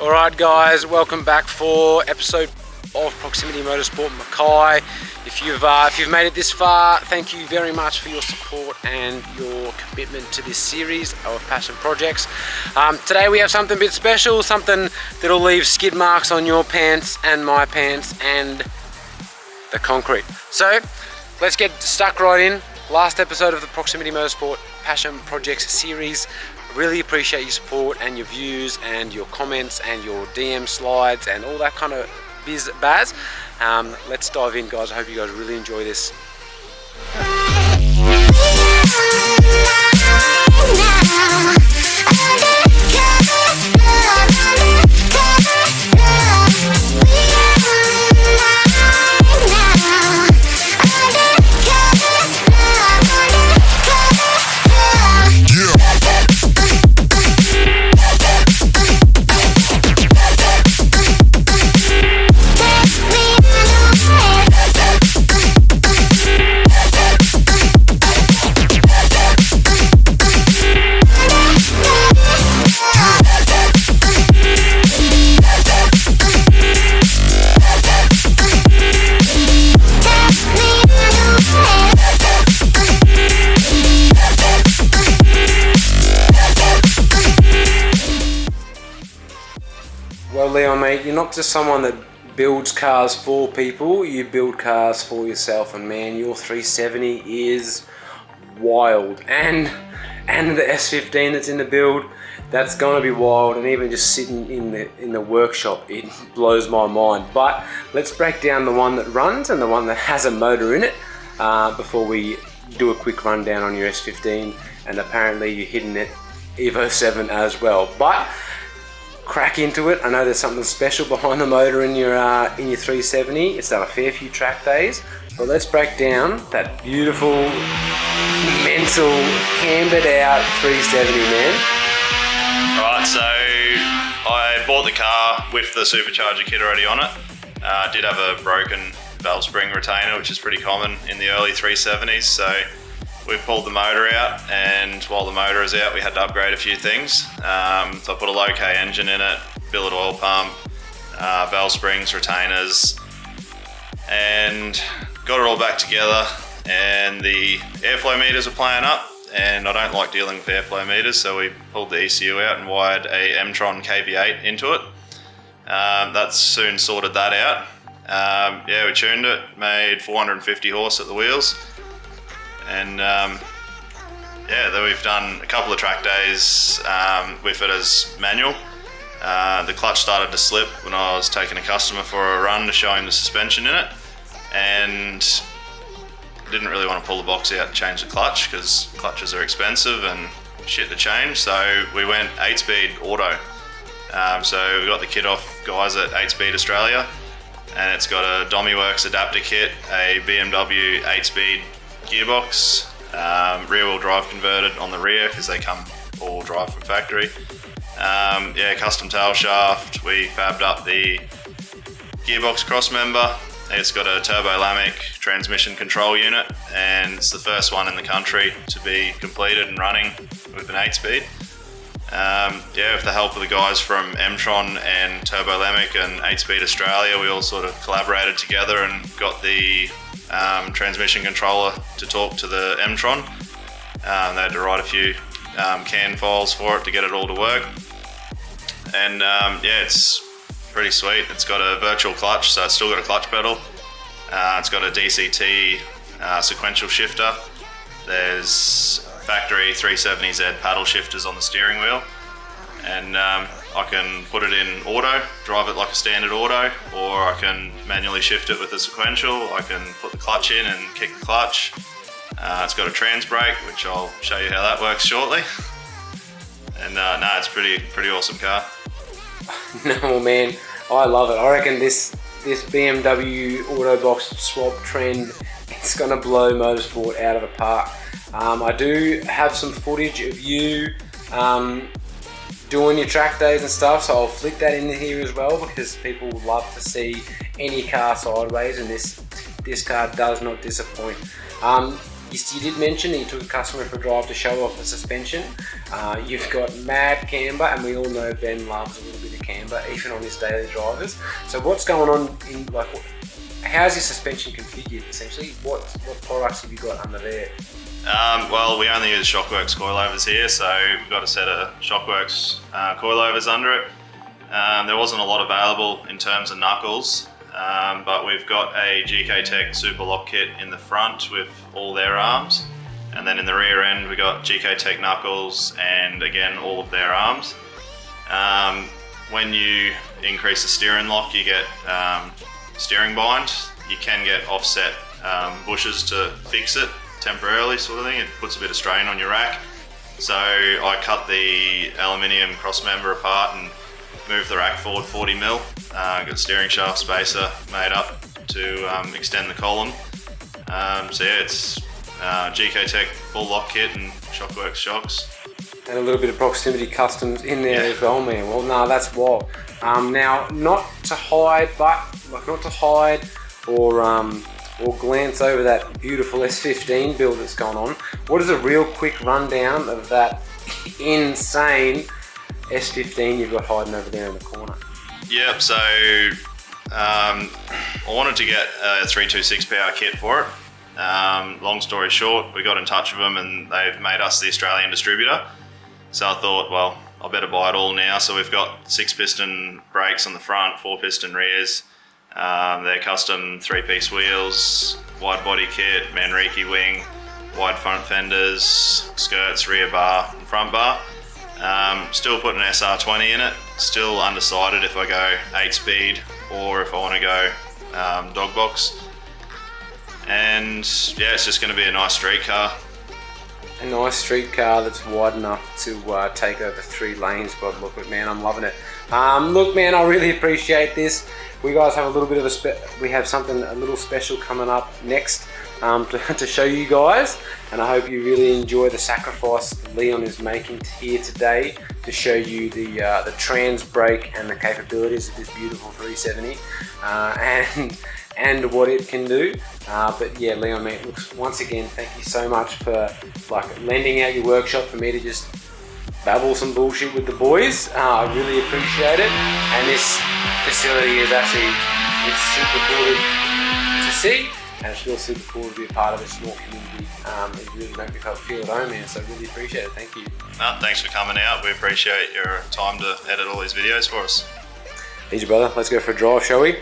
Alright guys, welcome back for episode of Proximity Motorsport Mackay. If you've made it this far, thank you very much for your support and your commitment to this series of passion projects. Today we have something a bit special, something that'll leave skid marks on your pants and my pants and the concrete. So let's get stuck right in. Last episode of the Proximity Motorsport Passion Projects series. Really appreciate your support and your views and your comments and your DM slides and all that kind of biz-baz. Let's dive in, guys. I hope you guys really enjoy this. Well, Leon, mate, you're not just someone that builds cars for people, you build cars for yourself, and man, your 370 is wild. And the S15 that's in the build, that's gonna be wild, and even just sitting in the workshop, it blows my mind. But let's break down the one that runs and the one that has a motor in it before we do a quick rundown on your S15, and apparently you're hitting it Evo 7 as well. But crack into it. I know there's something special behind the motor in your 370. It's done a fair few track days, but let's break down that beautiful, mental, cambered out 370, man. Right, so I bought the car with the supercharger kit already on it. Did have a broken valve spring retainer, which is pretty common in the early 370s. So we've pulled the motor out, and while the motor is out, we had to upgrade a few things. So I put a low K engine in it, billet oil pump, valve springs, retainers, and got it all back together. And the airflow meters were playing up, and I don't like dealing with airflow meters, so we pulled the ECU out and wired a M-Tron KV8 into it. That soon sorted that out. Yeah, we tuned it, made 450 horse at the wheels. And yeah, then we've done a couple of track days with it as manual. The clutch started to slip when I was taking a customer for a run to show him the suspension in it, and didn't really want to pull the box out and change the clutch because clutches are expensive and shit to change. So we went 8-speed auto. So we got the kit off guys at 8-Speed Australia, and it's got a Domiworks adapter kit, a BMW 8-speed gearbox, rear-wheel drive converted on the rear because they come all drive from factory. Yeah, custom tail shaft. We fabbed up the gearbox cross member. It's got a turbo-lamic transmission control unit, and it's the first one in the country to be completed and running with an 8-speed. Yeah, with the help of the guys from M-Tron and Turbo-Lamic and 8-Speed Australia, we all sort of collaborated together and got the transmission controller to talk to the M-Tron. They had to write a few CAN files for it to get it all to work. And yeah, it's pretty sweet. It's got a virtual clutch, so it's still got a clutch pedal. It's got a DCT sequential shifter. There's factory 370Z paddle shifters on the steering wheel. And I can put it in auto, drive it like a standard auto, or I can manually shift it with a sequential. I can put the clutch in and kick the clutch. It's got a trans brake, which I'll show you how that works shortly. And no, it's pretty awesome car. No, man, I love it. I reckon this BMW Autobox swap trend, it's gonna blow motorsport out of the park. I do have some footage of you doing your track days and stuff, so I'll flick that in here as well because people would love to see any car sideways, and this car does not disappoint. You did mention that you took a customer for a drive to show off the suspension. You've got mad camber, and we all know Ben loves a little bit of camber, even on his daily drivers. So what's going on in, like, how's your suspension configured essentially? What products have you got under there? Well, we only use Shockworks coilovers here, so we've got a set of Shockworks coilovers under it. There wasn't a lot available in terms of knuckles, but we've got a GK Tech Super Lock kit in the front with all their arms, and then in the rear end we got GK Tech knuckles and again all of their arms. When you increase the steering lock, you get steering bind. You can get offset bushes to fix it temporarily, sort of thing. It puts a bit of strain on your rack. So I cut the aluminium cross member apart and moved the rack forward 40mm. Got a steering shaft spacer made up to extend the column. So yeah, it's GK Tech full lock kit and Shockworks shocks. And a little bit of proximity customs in there as well, man. Well, no, that's wild. Now, not to hide or glance over that beautiful S15 build that's gone on. What is a real quick rundown of that insane S15 you've got hiding over there in the corner? Yep, so I wanted to get a 326 power kit for it. Long story short, we got in touch with them and they've made us the Australian distributor. So I thought, well, I better buy it all now. So we've got 6-piston brakes on the front, 4-piston rears. They're custom 3-piece wheels, wide body kit, Manrique wing, wide front fenders, skirts, rear bar and front bar. Still putting an SR20 in it. Still undecided if I go 8-speed or if I want to go dog box. And yeah, it's just going to be a nice street car. A nice street car that's wide enough to take over 3 lanes. But look, man, I'm loving it. Look, man, I really appreciate this. We guys have a little bit of we have something a little special coming up next to show you guys, and I hope you really enjoy the sacrifice Leon is making here today to show you the trans brake and the capabilities of this beautiful 370 and what it can do. But yeah, Leon, man, look, once again, thank you so much for lending out your workshop for me to just babble some bullshit with the boys. I really appreciate it, and this facility is actually, it's super cool to see, and it's really super cool to be a part of this small community. It really makes me feel at home, man, so I really appreciate it. Thank you. No, thanks for coming out. We appreciate your time to edit all these videos for us. Easy, brother. Let's go for a drive, shall we?